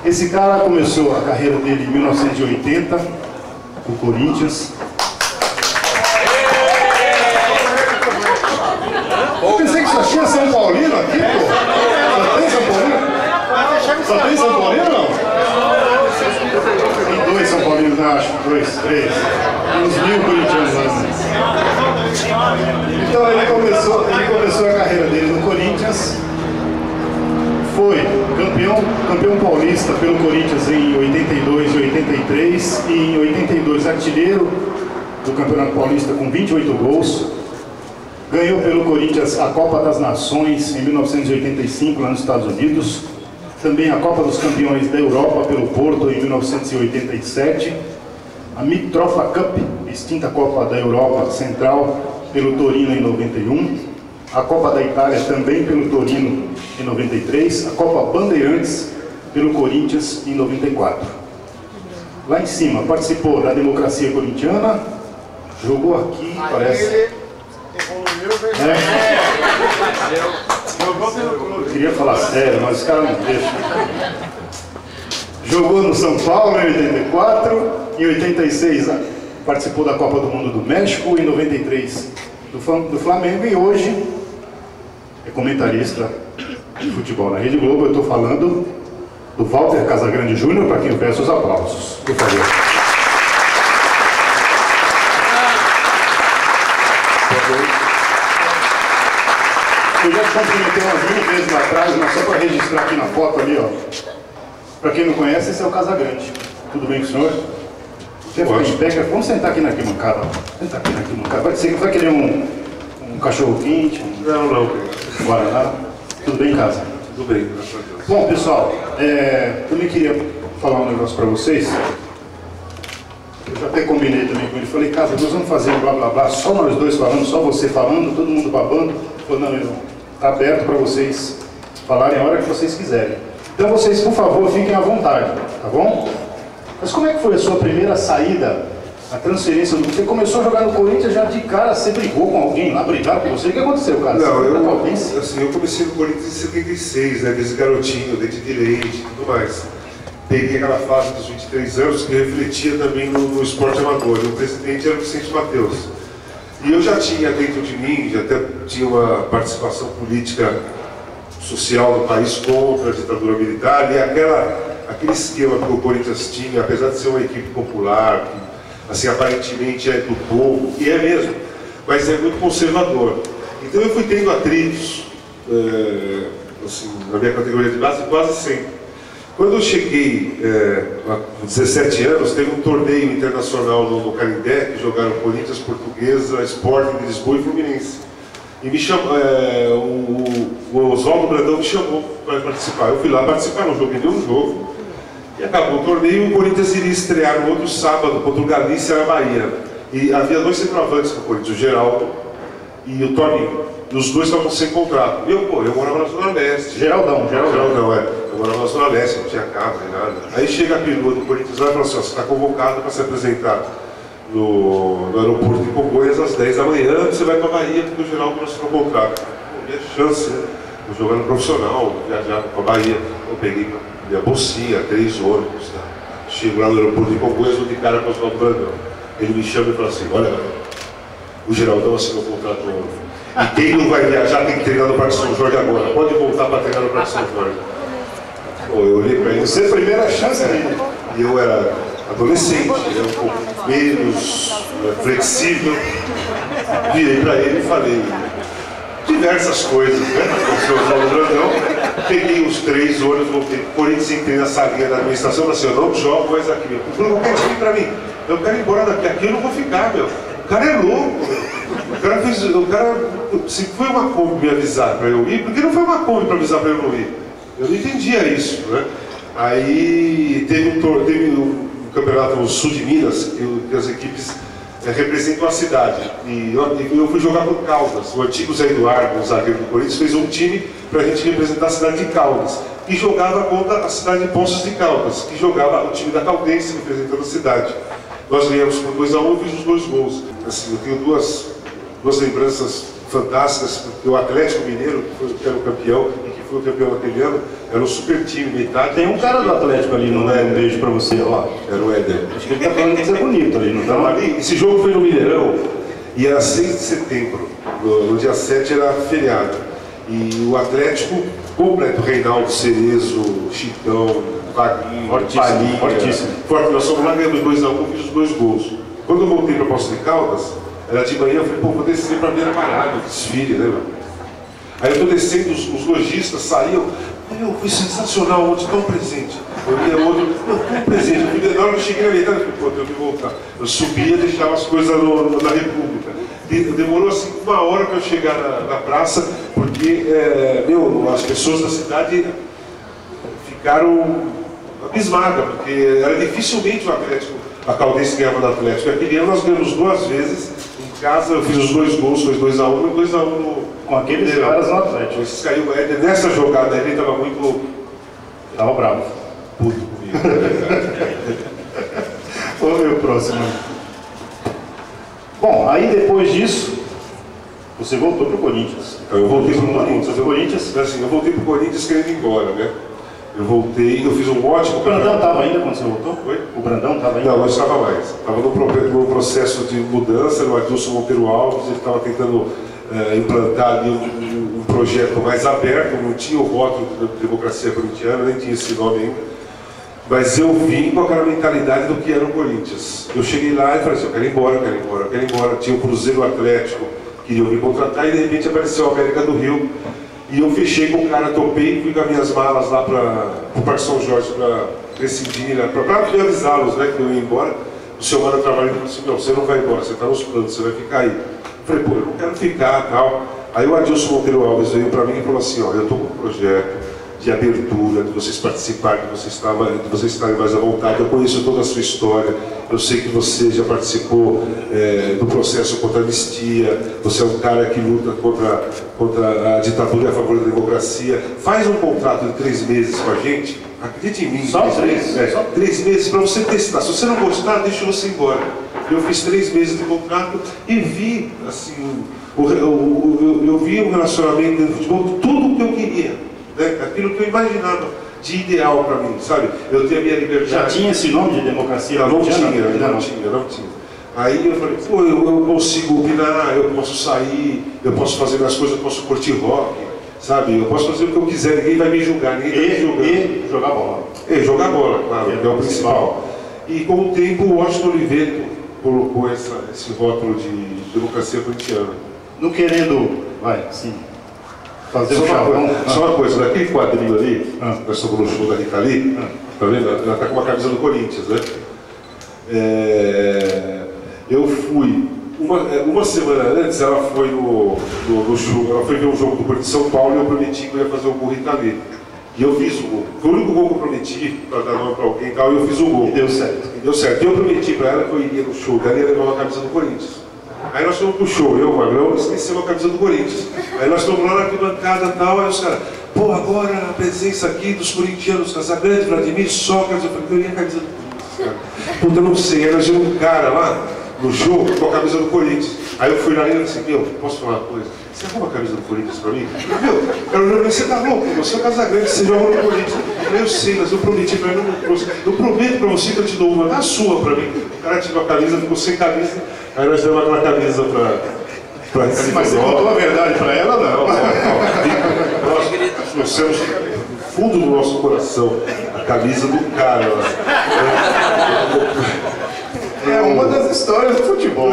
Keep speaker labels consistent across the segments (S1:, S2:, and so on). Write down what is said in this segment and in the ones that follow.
S1: Esse cara começou a carreira dele em 1980, no Corinthians. Eu pensei que só tinha São Paulino aqui, pô. Só tem São Paulino? Só tem São Paulino ou não? Tem 2 São Paulinos, eu acho. 2, 3. Tem uns 1000 corintianos lá. Então ele começou a carreira dele no Corinthians. Foi campeão paulista pelo Corinthians em 82 e 83. E em 82 artilheiro do Campeonato Paulista com 28 gols. Ganhou pelo Corinthians a Copa das Nações em 1985 lá nos Estados Unidos. Também a Copa dos Campeões da Europa pelo Porto em 1987. A Mitropa Cup, extinta Copa da Europa Central, pelo Torino em 91. A Copa da Itália também pelo Torino em 93. A Copa Bandeirantes pelo Corinthians em 94. Lá em cima participou da democracia corintiana. Jogou aqui, parece. Eu queria falar sério, mas os caras não deixam. Jogou no São Paulo em 84, em 86 participou da Copa do Mundo do México, em 93 do Flamengo e hoje é comentarista de futebol na Rede Globo. Eu estou falando do Walter Casagrande Júnior, para quem eu peço os aplausos, por favor. Eu já te cumprimentei umas 1000 vezes lá atrás, mas só para registrar aqui na foto ali, ó. Para quem não conhece, esse é o Casagrande. Tudo bem com o senhor? Vamos sentar aqui na arquibancada. Sentar aqui na arquibancada. Vai querer um cachorro quente?
S2: Não.
S1: Guaraná? Tudo bem em casa?
S2: Tudo bem, graças a Deus.
S1: Bom, pessoal, também queria falar um negócio para vocês. Eu já até combinei também com ele. Falei, Casa, nós vamos fazer um blá blá blá, só nós dois falando, só você falando, todo mundo babando. Falei, não, está aberto para vocês falarem a hora que vocês quiserem. Então vocês, por favor, fiquem à vontade, tá bom? Mas como é que foi a sua primeira saída, a transferência do... Você começou a jogar no Corinthians já de cara, você brigou com alguém lá, brigaram com você? O que aconteceu, cara?
S2: Não, eu comecei no Corinthians em 76, né, desde garotinho, dente de leite e tudo mais. Peguei aquela fase dos 23 anos que refletia também no esporte amador. O presidente era o Vicente Mateus. E eu já tinha dentro de mim, já até tinha uma participação política social no país contra a ditadura militar, e aquele esquema que o Corinthians tinha, apesar de ser uma equipe popular, que assim, aparentemente é do povo, e é mesmo, mas é muito conservador. Então eu fui tendo atritos assim, na minha categoria de base quase sempre. Quando eu cheguei com 17 anos, teve um torneio internacional no Canindé, que jogaram Corinthians, Portuguesa, Sporting de Lisboa e Fluminense. E me chamou, o Oswaldo Brandão me chamou para participar. Eu fui lá participar, não joguei nenhum jogo. E acabou o torneio e o Corinthians iria estrear no outro sábado contra o Galícia na Bahia. E havia 2 centroavantes no Corinthians, o Geraldo e o Toninho. E os 2 estavam sem contrato. E eu morava na Zona Leste. Geraldão, eu morava na Zona Leste, não tinha carro nem nada. Aí chega a perua do Corinthians lá e fala assim, você está convocado para se apresentar no aeroporto de Congonhas às 10 da manhã, você vai para a Bahia porque o Geraldo não assinou o contrato. Minha chance, né? Eu jogando profissional, viajar para a Bahia. Eu peguei minha bolsinha, 3 ônibus, tá? Chego lá no aeroporto de Congonhas, eu de cara com o Oswaldo Brandão. Ele me chama e fala assim, olha, o Geraldão assinou o contrato novo. E quem não vai viajar tem que treinar no Parque São Jorge agora. Pode voltar para treinar no Parque São Jorge. Eu olhei para ele.
S1: Você é a primeira chance dele.
S2: E eu era adolescente, um pouco menos flexível. Virei para ele e falei diversas coisas, né? Com o seu Oswaldo Brandão. Peguei os 3 ônibus, voltei para o Corinthians, entrei na salinha da administração, falei assim, eu não jogo mais aqui. Ele falou, qualquer time para mim. Eu quero ir embora daqui, aqui eu não vou ficar, meu. O cara é louco, meu. O cara, se foi uma Kombi me avisar para eu ir, por que não foi uma Kombi para avisar para eu não ir? Eu não entendia isso, né? Aí teve um campeonato sul de Minas, que as equipes representam a cidade. E eu fui jogar com Caldas. O antigo Zé Eduardo, o zagueiro do Corinthians, fez um time para a gente representar a cidade de Caldas. E jogava contra a cidade de Poços de Caldas, que jogava o time da Caldense representando a cidade. Nós ganhamos por 2-1 e fiz os 2 gols. Assim, eu tenho duas lembranças fantásticas, porque o Atlético Mineiro, que era o campeão e que foi o campeão naquele ano, Era um super time, metade.
S1: Tem um cara do Atlético ali, não é? Um beijo pra você, ó.
S2: Era o Éder.
S1: Acho que ele tá falando que você é bonito ali, não tá?
S2: Então, ali, esse jogo foi no Mineirão e era 6 de setembro. No dia 7 era feriado. E o Atlético completo, Reinaldo, Cerezo, Chitão, Vaguinho, Palinha.
S1: Fortíssimo.
S2: Forte, nós fomos lá ganhando 2 a 1, fiz os 2 gols. Quando eu voltei para Poços de Caldas, era de manhã, eu falei, pô, vou descer para Beira Baralho, desfile, né, meu? Aí eu tô descendo, os lojistas saíam, meu, foi sensacional, ontem tão presente. Eu ia outro, meu, tão presente. Na hora que eu cheguei na metade, eu falei, pô, tenho que voltar. Eu subia e deixava as coisas na República. Demorou assim 1 hora para eu chegar na praça, porque, as pessoas da cidade ficaram abismadas, porque era dificilmente o Atlético, a Caldense ganhava do Atlético. Aquele ano nós ganhamos 2 vezes, em casa eu fiz os 2 gols, foi 2 a 1 e 2 a 1 no...
S1: Com aqueles caras no Atlético.
S2: Esses caiu o Éder, nessa jogada ele estava muito...
S1: Tava bravo.
S2: Puto comigo.
S1: Vamos ver o próximo. Bom, aí depois disso, você voltou pro Corinthians.
S2: Então, eu voltei pro Corinthians.
S1: Corinthians.
S2: Assim, eu voltei pro Corinthians querendo ir embora, né? Eu voltei, eu fiz um ótimo...
S1: O Brandão estava ainda quando você voltou?
S2: Oi?
S1: O Brandão estava ainda?
S2: Não, não estava mais. Estava no processo de mudança, no Adilson Monteiro Alves, ele estava tentando implantar ali um projeto mais aberto, não tinha o rótulo de democracia corintiana, nem tinha esse nome ainda. Mas eu vim com aquela mentalidade do que era o Corinthians. Eu cheguei lá e falei assim, eu quero ir embora, eu quero ir embora, eu quero ir embora. Tinha o Cruzeiro Atlético, queriam me contratar, e de repente apareceu a América do Rio. E eu fechei com o cara, topei, fui com as minhas malas lá para o Parque São Jorge para decidir, né, para avisá-los, né, que eu ia embora. O seu mano trabalha e falou assim, não, você não vai embora, você está nos planos, você vai ficar aí. Eu falei, pô, eu não quero ficar, tal. Aí o Adilson Monteiro Alves veio para mim e falou assim, ó, eu estou com um projeto de abertura, de vocês participarem, de vocês estarem mais à vontade. Eu conheço toda a sua história, eu sei que você já participou do processo contra a anistia, você é um cara que luta contra a ditadura e a favor da democracia. Faz um contrato de 3 meses com a gente, acredite em mim.
S1: Só 3 meses?
S2: 3 meses para você testar. Se você não gostar, deixa você embora. Eu fiz 3 meses de contrato e vi, assim, eu vi um relacionamento dentro do futebol, tudo o que eu queria. Né? Aquilo que eu imaginava de ideal para mim, sabe? Eu tenho a minha liberdade.
S1: Já tinha esse nome de democracia?
S2: Não tinha. Aí eu falei, pô, eu consigo opinar, eu posso sair, eu posso fazer minhas coisas, eu posso curtir rock, sabe? Eu posso fazer o que eu quiser, ninguém vai me julgar, ninguém vai me julgar.
S1: E jogar bola.
S2: Jogar bola, claro, que é o principal. E com o tempo o Washington Oliveto colocou esse rótulo de democracia corintiana.
S1: Não querendo, fazer
S2: só uma coisa, naquele quadrinho ali, nós estamos no show da Rita Lee, tá vendo? Ela está com uma camisa do Corinthians, né? Eu fui, uma semana antes, ela foi no show, ela foi ver um jogo do Corinthians de São Paulo e eu prometi que eu ia fazer o gol Rita Lee. E eu fiz o gol. Foi o único gol que eu prometi para dar nome para alguém e tal, e eu fiz o gol.
S1: E deu certo.
S2: E eu prometi para ela que eu iria no show dela e ia levar uma camisa do Corinthians. Aí nós fomos pro show, eu, o Magrão, esquecemos a camisa do Corinthians. Aí nós estamos lá na arquibancada e tal, aí os caras, pô, agora a presença aqui dos corintianos, Casagrande, Vladimir, Sócrates, eu falei, eu ia a camisa do Corinthians, cara. Puta, eu não sei, aí nós vimos um cara lá no show com a camisa do Corinthians. Aí eu fui lá e ele disse, meu, posso falar uma coisa? Você arruma a camisa do Corinthians pra mim? Meu, você tá louco, você é o Casagrande, você joga no Corinthians. Eu sei, mas eu prometi pra ele, eu não trouxe. Eu prometo pra você que eu te dou uma, dá a sua pra mim. O cara tirou a camisa, ficou sem camisa. Aí nós demos aquela camisa pra receber.
S1: Mas você contou a verdade pra ela, não?
S2: Nós trouxemos no fundo do nosso coração a camisa do cara.
S1: É uma das histórias do futebol.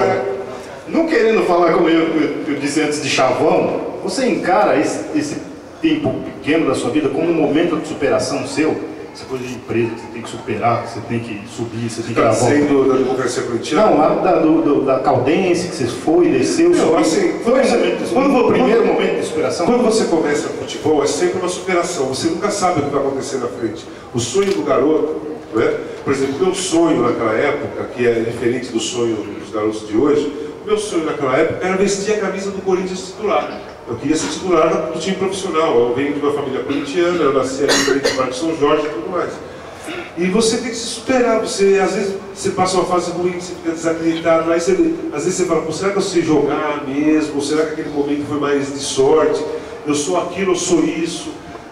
S1: Não querendo falar, como eu disse antes, de chavão, você encara esse tempo pequeno da sua vida como um momento de superação seu? Essa coisa de empresa que você tem que superar, que você tem que subir, você tem que dar a volta.
S2: Sendo da democracia corintiana?
S1: Não, da Caldense, que você foi, desceu, subiu.
S2: Assim,
S1: Foi o primeiro momento de superação?
S2: Quando você começa no futebol, é sempre uma superação. Você nunca sabe o que vai acontecer na frente. O sonho do garoto, né? Por exemplo, o meu sonho naquela época, que é diferente do sonho dos garotos de hoje, o meu sonho naquela época era vestir a camisa do Corinthians titular. Eu queria ser titular do time profissional. Eu venho de uma família corintiana, eu nasci ali no Parque São Jorge e tudo mais. E você tem que se superar. Às vezes você passa uma fase ruim, você fica desacreditado. Aí às vezes você fala, será que eu sei jogar mesmo? Ou será que aquele momento foi mais de sorte? Eu sou aquilo, eu sou isso.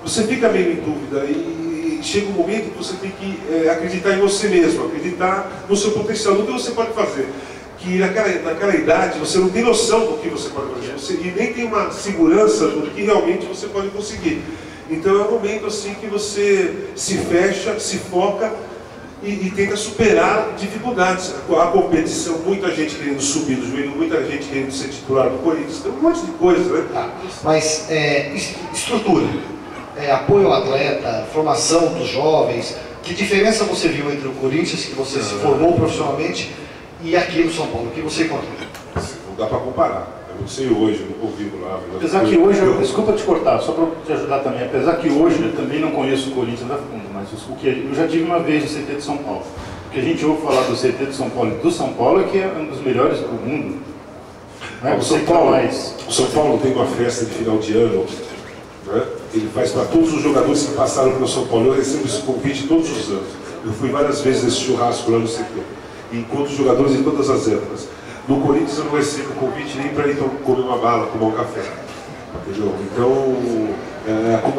S2: você fica meio em dúvida e chega um momento que você tem que acreditar em você mesmo, acreditar no seu potencial, no que você pode fazer. Que naquela idade você não tem noção do que você pode fazer, e nem tem uma segurança do que realmente você pode conseguir. Então é um momento assim que você se fecha, se foca e tenta superar dificuldades. A competição, muita gente querendo subir do joelho, muita gente querendo ser titular do Corinthians, tem um monte de coisa, né?
S3: Mas estrutura, apoio ao atleta, formação dos jovens, que diferença você viu entre o Corinthians, que você se formou profissionalmente, e aqui no São Paulo? O que você encontrou?
S2: Não dá para comparar. Eu não sei hoje, eu não convivo lá.
S1: Apesar que hoje, desculpa te cortar, só para te ajudar também, apesar que hoje eu também não conheço o Corinthians a fundo, mas o que eu já tive uma vez no CT de São Paulo. O que a gente ouve falar do CT de São Paulo e do São Paulo é que é um dos melhores do mundo. Não é?
S2: O São Paulo tem uma festa de final de ano, né? Ele faz para todos os jogadores que passaram pelo São Paulo. Eu recebo esse convite todos os anos. Eu fui várias vezes nesse churrasco lá no CT. E encontro os jogadores em todas as épocas. No Corinthians eu não recebo convite nem para ir comer uma bala, tomar um café. Entendeu? Então,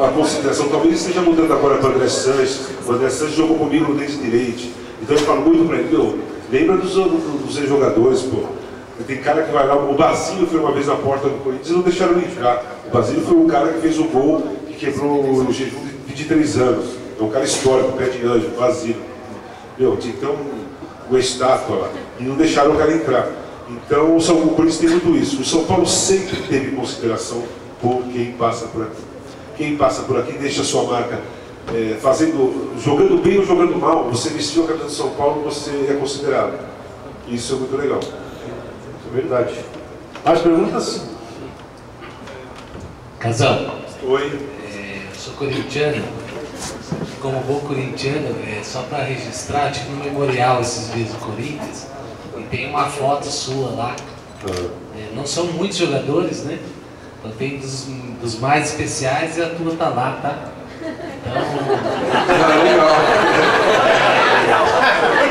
S2: a consideração talvez esteja mudando agora para o André Sanches. O André Sanches jogou comigo no Desde Direito. Então eu falo muito para ele, lembra dos ex-jogadores, pô. Tem cara que vai lá, o Basílio foi uma vez na porta do Corinthians e não deixaram ele entrar. O Basílio foi um cara que fez o gol que quebrou o jejum de 23 anos. É um cara histórico, pé de anjo, Basílio. Então, uma estátua lá. E não deixaram o cara entrar. Então, o Corinthians tem muito isso. O São Paulo sempre teve consideração por quem passa por aqui. Quem passa por aqui deixa a sua marca, jogando bem ou jogando mal. Você vestiu a camisa do São Paulo, você é considerado. Isso é muito legal.
S1: Isso é verdade. Mais perguntas?
S4: Casal.
S2: Oi.
S4: Eu sou corintiano. Como bom corintiano, só para registrar, tive um memorial esses dias do Corinthians. E tem uma foto sua lá. Não são muitos jogadores, né? Então tem dos mais especiais e a tua tá lá, tá? Então...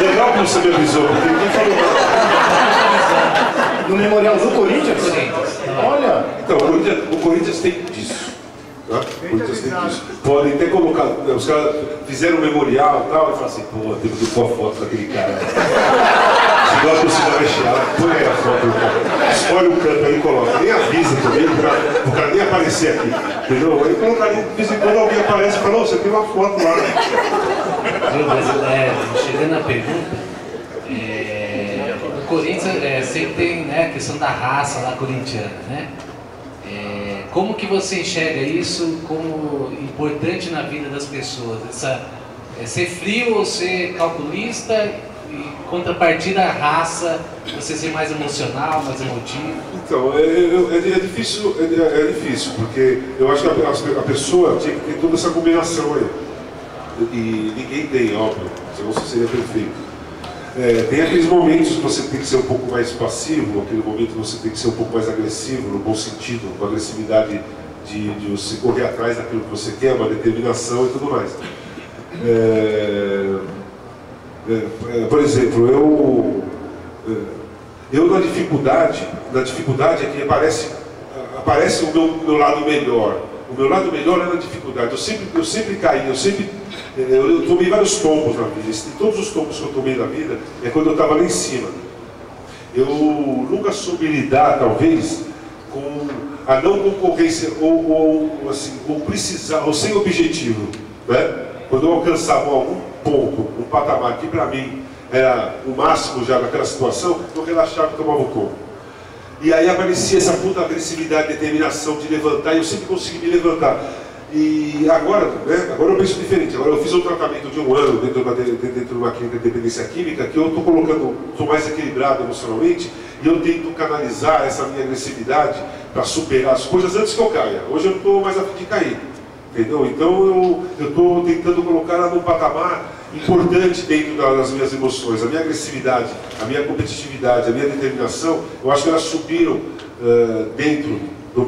S2: Legal que você me avisou, porque ninguém falou nada.
S1: No memorial do Corinthians? Olha!
S2: Então, o Corinthians tem disso. Tá? O Corinthians tem disso. Podem ter colocado, os caras fizeram um memorial e tal, e falaram assim, pô, temos que pôr a foto daquele cara. Se gosta do Cidade Recheada, põe aí a foto do cara. Escolhe um canto aí e coloca. Nem avisa também, o cara nem aparecer aqui. Entendeu? Aí colocaria, de vez em quando alguém aparece e fala, você tem uma foto lá.
S4: Mas, chegando à pergunta, o Corinthians sempre tem, né, a questão da raça lá corintiana, né? Como que você enxerga isso como importante na vida das pessoas? Ser frio ou ser calculista, e contrapartida a raça, você ser mais emocional, mais emotivo?
S2: Então, é difícil, porque eu acho que a pessoa tinha que ter toda essa combinação aí. E ninguém tem, óbvio, senão você seria perfeito. Tem aqueles momentos que você tem que ser um pouco mais passivo, aquele momento que você tem que ser um pouco mais agressivo, no bom sentido, com agressividade de você correr atrás daquilo que você quer, uma determinação e tudo mais. Por exemplo, eu na dificuldade é que aparece o meu lado melhor. O meu lado melhor é na dificuldade. Eu sempre caí, eu tomei vários tombos na vida. E todos os tombos que eu tomei na vida é quando eu estava lá em cima. Eu nunca soube lidar, talvez, com a não concorrência ou precisar, ou sem objetivo, né? Quando eu alcançava algum ponto, um patamar que para mim era o máximo já naquela situação, eu relaxava e tomava o tombo. E aí aparecia essa puta agressividade, determinação de levantar, e eu sempre consegui me levantar. E agora, né, agora eu penso diferente. Agora eu fiz um tratamento de 1 ano dentro de uma clínica de dependência química, que eu estou mais equilibrado emocionalmente, e eu tento canalizar essa minha agressividade para superar as coisas antes que eu caia. Hoje eu não estou mais a fim de cair. Entendeu? Então eu estou tentando colocar ela num patamar importante dentro das minhas emoções. A minha agressividade, a minha competitividade, a minha determinação, eu acho que elas subiram dentro do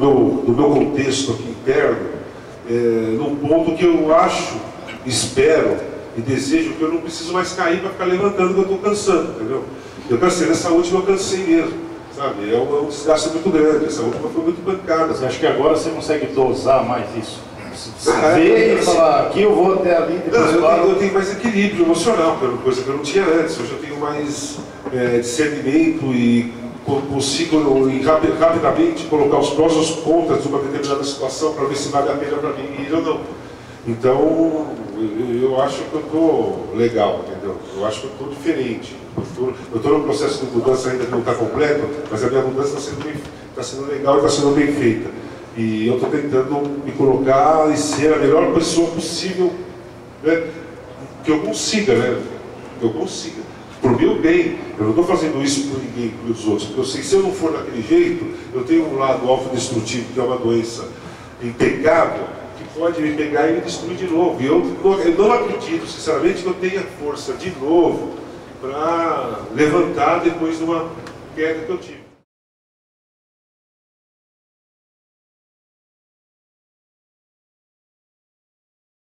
S2: meu contexto aqui interno, num ponto que eu acho, espero e desejo que eu não preciso mais cair para ficar levantando, que eu estou cansando, entendeu? Eu cansei, nessa última eu cansei mesmo, sabe? É um desgaste muito grande, essa última foi muito pancada.
S1: Você acha que agora você consegue dosar mais isso? Ver e falar, aqui eu vou até ali, depois
S2: eu tenho mais equilíbrio emocional, coisa que eu não tinha antes. Hoje eu tenho mais discernimento e consigo rapidamente colocar os prós e os contras de uma determinada situação para ver se vale a pena para mim ir ou não. Então, eu acho que eu estou legal, entendeu? Eu acho que eu estou diferente. Eu estou num processo de mudança ainda que não está completo, mas a minha mudança está sendo legal e está sendo bem feita. E eu estou tentando me colocar e ser a melhor pessoa possível, né? Que eu consiga, né? Que eu consiga. Por meu bem, eu não estou fazendo isso por ninguém, pelos outros, porque eu sei que se eu não for daquele jeito, eu tenho um lado autodestrutivo, que é uma doença impecável, que pode me pegar e me destruir de novo. E eu não acredito, sinceramente, que eu tenha força de novo para levantar depois de uma queda que eu tive.